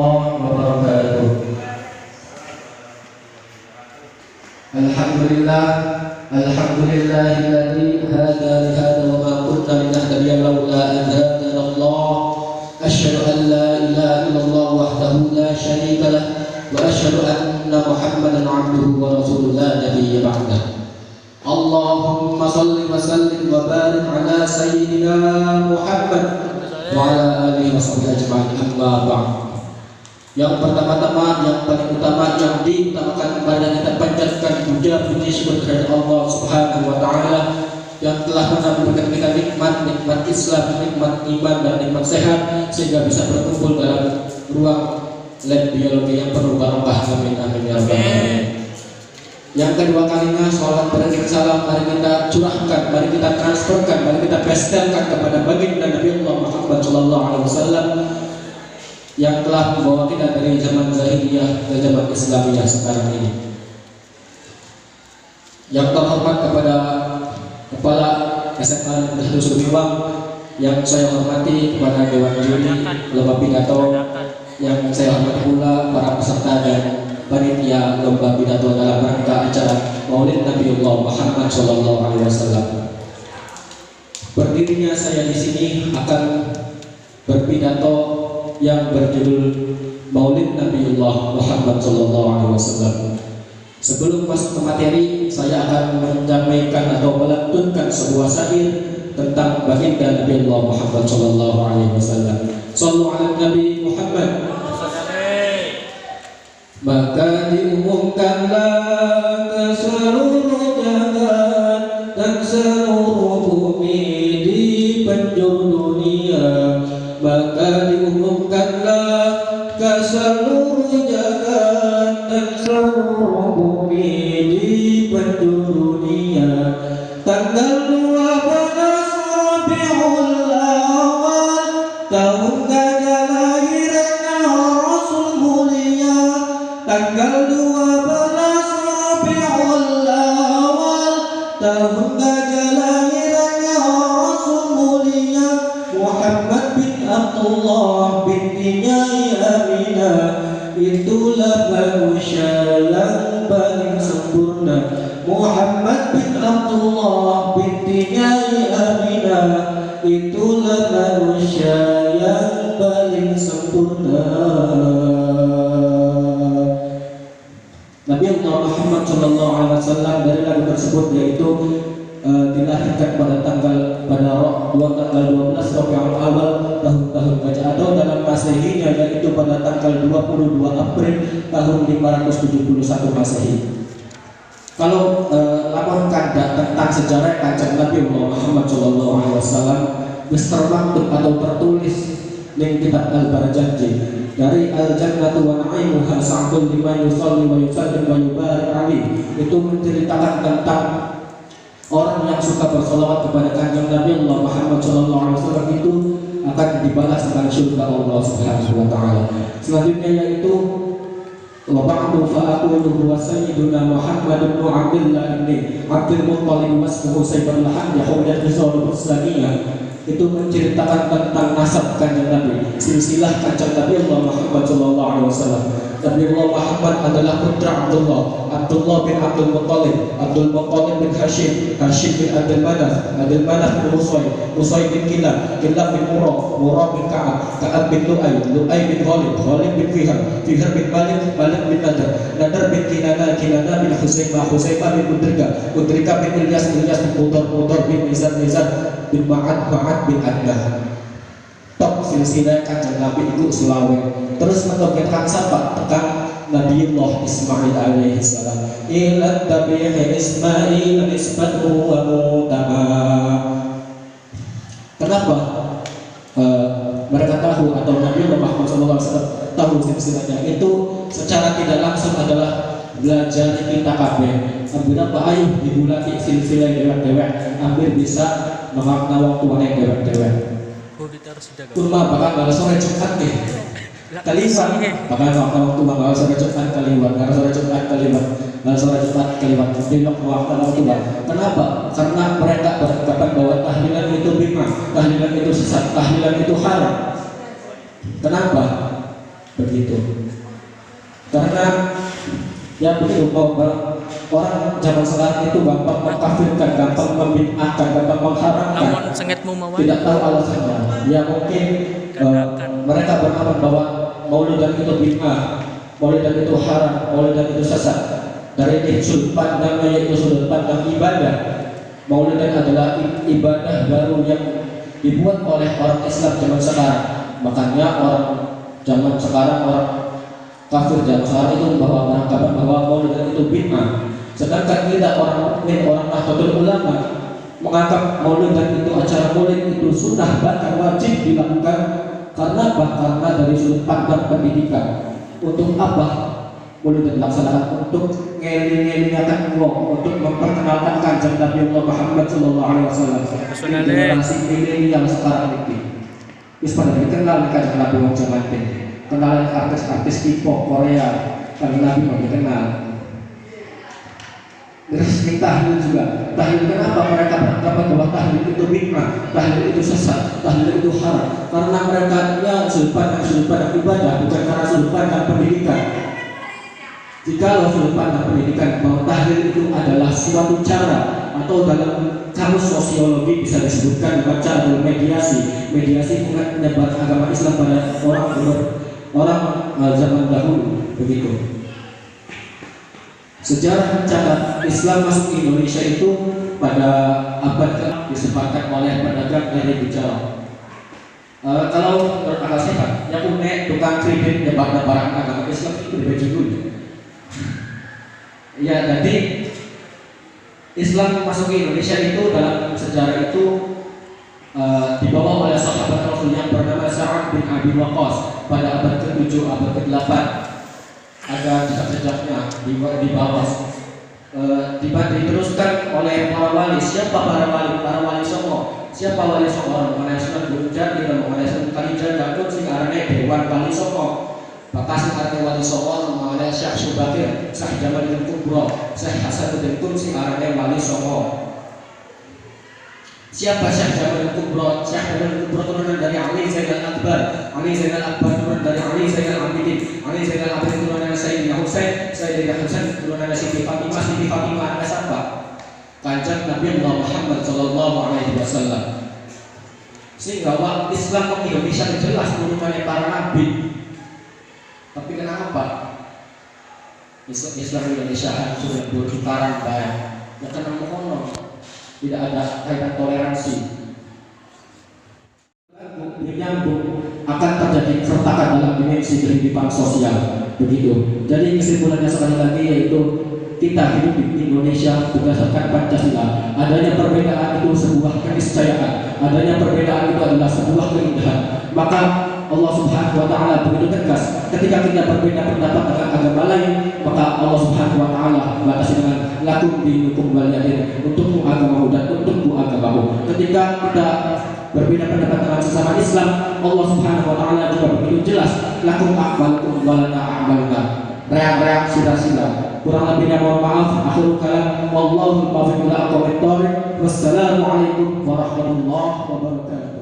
warahmatullahi wabarakatuh. Alhamdulillahilladzi hada li hada wa ma kunna linahtadiya laula an hadana Allah. Asyhadu an la ilaha illallah wahdahu la syarika lah wa asyhadu anna Muhammadan abduhu wa rasuluhu la nabiyya ba'dah. Allahumma salli wa sallim wa barik ala sayyidina Muhammad wa ala alihi wa sahbihi ajma'in. Amma ba'd. Yang pertama-tama, yang paling utama, yang diutamakan kepada kita panjatkan puja puji syukur kepada Allah Subhanahu wa taala yang telah memberikan kita nikmat Islam, nikmat iman dan nikmat sehat sehingga bisa berkumpul dalam ruang lab biologi yang penuh barokah. Amin amin ya rabbal alamin. Yang kedua kalinya sholat beriring salam mari kita curahkan, mari kita transferkan, mari kita pestelkan kepada baginda Nabi Allah Muhammad sallallahu alaihi wasallam yang telah membawa kita dari zaman jahiliyah ke zaman Islamiyah sekarang ini. Yang terhormat kepada Kepala SMA Negeri Sumiwang, yang saya hormati kepada Dewan Juri Lomba Pidato, yang saya hormati pula para peserta dan panitia lomba pidato dalam rangka acara Maulid Nabi Allah Muhammad sallallahu alaihi wasallam. Berdirinya saya di sini akan berpidato yang berjudul Maulid Nabi Allah Muhammad sallallahu alaihi wasallam. Sebelum masuk ke materi, saya akan menyampaikan atau melantunkan sebuah syair tentang baginda Nabi Allah Muhammad sallallahu alaihi wasallam. Shallu ala Nabi Muhammad. Maka diumumkanlah ke seluruh jagat dan seluruh bumi di penjuru dunia. Maka diumumkanlah ke seluruh jagat dan seluruh bumi di penjuru dunia. Tanggal 12 Rabiul Awal tahun gajah lahirnya Rasul mulia. Tanggal 12 Rabiul Awal tahun gajah lahirnya Rasul mulia Muhammad bin Abdullah binti Nyai Aminah. Itulah manusia yang paling sempurna. Muhammad bin Abdullah binti Nyai Aminah. Itulah manusia yang paling sempurna. Nabi Muhammad sallallahu alaihi wasallam dari lagu tersebut yaitu dilahirkan pada tanggal 12 Rabiul Awal tahun gajah atau dalam Masehinya yaitu pada tanggal 22 April tahun 571 Masehi. Kalau laporan kandak tentang sejarah kanjeng Nabi Muhammad sallallahu alaihi wasallam termaktub atau tertulis di kitab Al-Barjanji dari Al-Jannatu wa Na'imuha sa'dun liman yusalli wa yusallim wa yubarik alaihi. Itu menceritakan tentang orang yang suka bersolawat kepada kanjeng Nabi Allah Muhammad sallallahu alaihi wasallam itu akan dibalas dengan surga Allah Subhanahu wa taala. Selanjutnya yaitu wa ba'du fa aqulu huwa sayyiduna Muhammad bin Abdullah bin Abdul Muttalib wasfuhu sayyidul lahad yahudat risalul islamiyah. Itu menceritakan tentang nasab kanjeng Nabi, silsilah kanjeng Nabi Allah Muhammad sallallahu alaihi wasallam. Nabi Allah Muhammad adalah putra Abdullah bin Abdul Muttalib bin Hashim bin Abdul Manaf bin Usay bin Kilab bin Murrah bin Ka'ab bin Lu'ay bin Ghalib bin Fihr bin Malik bin Nadar bin Kinana bin Husaymah bin Mudrika bin Ilyas bin Mudar bin Mizan bin Ma'ad bin Adnah. Tok silsilah kanjeng Nabi itu selawe. Terus mentogetkan siapa? Tekan Nabiullah Ismail alaihi salam. Ila tabi'i Ismail nisbatu wa mutama. Kenapa mereka tahu atau Nabi Muhammad SAW tahu silsilahnya? Itu secara tidak langsung adalah belajar kita kabeh. Berapa ayuh dibulati silsilah dewek-dewek hampir bisa memakna waktu yang dewek-dewek. Kurma bakal nggak sore Jumat nih. Kalimat bakal waktu nggak sore Jumat kalimat, nggak sore Jumat kalimat, nggak sore Jumat kalimat. Dilok waktu. Kenapa? Karena mereka beranggapan bahwa tahlilan itu bid'ah, tahlilan itu sesat, tahlilan itu haram. Kenapa? begitu. Karena ya begitu, orang zaman sekarang itu gampang mengkafirkan, gampang membid'ahkan, gampang mengharamkan, tidak tahu alasannya. Ya mungkin mereka beranggapan bahwa maulidan itu bid'ah, maulidan itu haram, maulidan itu sesat. Dari sudut pandangnya yaitu sudut pandang ibadah, maulidan adalah ibadah baru yang dibuat oleh orang Islam zaman sekarang. Makanya orang zaman sekarang, orang kafir zaman sekarang itu beranggapan bahwa maulidan itu bid'ah. Sedangkan kita orang mukmin, orang Nahdlatul Ulama menganggap maulidan itu, acara maulid itu sunnah, bahkan wajib dilakukan. Karena dari sudut pandang pendidikan. Untuk apa maulid dilaksanakan? Untuk ngeling-ngelingakan uang, untuk memperkenalkan kanjeng Nabi Muhammad SAW. Generasi milenial sekarang ini pada dikenal kanjeng Nabi wong zaman ini, kenalan artis-artis K-pop Korea, kanjeng Nabi mau dikenal. Resmi tahlil juga. Tahlil, kenapa mereka beranggapan bahwa tahlil itu bid'ah, tahlil itu sesat, tahlil itu haram? Karena mereka ya sudut pandang ibadah, bukan karena sudut pandang pendidikan. Jika sudut pandang pendidikan bahwa tahlil itu adalah suatu cara, atau dalam kamus sosiologi bisa disebutkan dengan cara mediasi menyebar agama Islam pada orang zaman dahulu, begitu. Sejarah mencatat Islam masuk ke Indonesia itu pada abad disebabkan oleh pedagang dari Jawa. Kalau berkata sehat, yang punya tukang kredit nyebarkan barang agama Islam itu berbeda dulu. Ya, jadi Islam masuk ke Indonesia itu dalam sejarah itu dibawa oleh sahabat Rasul yang bernama Sa'ad bin Abi Waqqas pada abad ke-7, abad ke-8. Ada jejak-jejaknya di bawah. Diteruskan oleh para wali. Siapa para wali? Para wali Songo. Siapa wali Songo? Mengenai Sunan Gunung Jati, mengenai Sunan Kalijaga, pun sing arane Dewan Wali Songo. Bakas sing arane wali Songo, mengenai Syekh Subakir, Syekh Jamaluddin Kubro, Syekh Hasanuddin pun sing arane wali Songo. Siapa Syekh Jamaluddin Kubro? Syekh Jamaluddin Kubro turunan dari Ali Zainal Akbar. Ali Zainal Akbar turunan dari Ali Zainal Abidin. Ali Zainal Abidin turunan dari Sayyidina Husain. Sayyidina Husain turunan dari Siti Fatimah. Siti Fatimah ada siapa? Kanjeng Nabi Muhammad SAW. Sehingga Islam di Indonesia jelas turunannya para nabi. Tapi kenapa Islam di Indonesia hancur dan bertukaran baik? Ya karena mengono, tidak ada kaitan toleransi. Menyambung akan terjadi keretakan dalam dimensi kehidupan sosial, begitu. Jadi kesimpulannya sekali lagi yaitu kita hidup di Indonesia berdasarkan Pancasila. Adanya perbedaan itu sebuah keniscayaan, adanya perbedaan itu adalah sebuah keindahan. Maka Allah Subhanahu wa taala begitu tegas ketika kita berbeda pendapat dengan agama lain, maka Allah Subhanahu wa taala batasi dengan lakum dinukum waliyadin, untukmu agamamu dan untukku agamamu. Ketika kita berbeda pendapat dengan sesama Islam, Allah Subhanahu wa taala juga begitu jelas, lakum a'malukum walana a'maluna. Reak-reak sila-sila. Kurang lebihnya mohon maaf. Akhirul kalam wallahu muwaffiq ila aqwamit thoriq. Wassalamualaikum warahmatullahi wabarakatuh.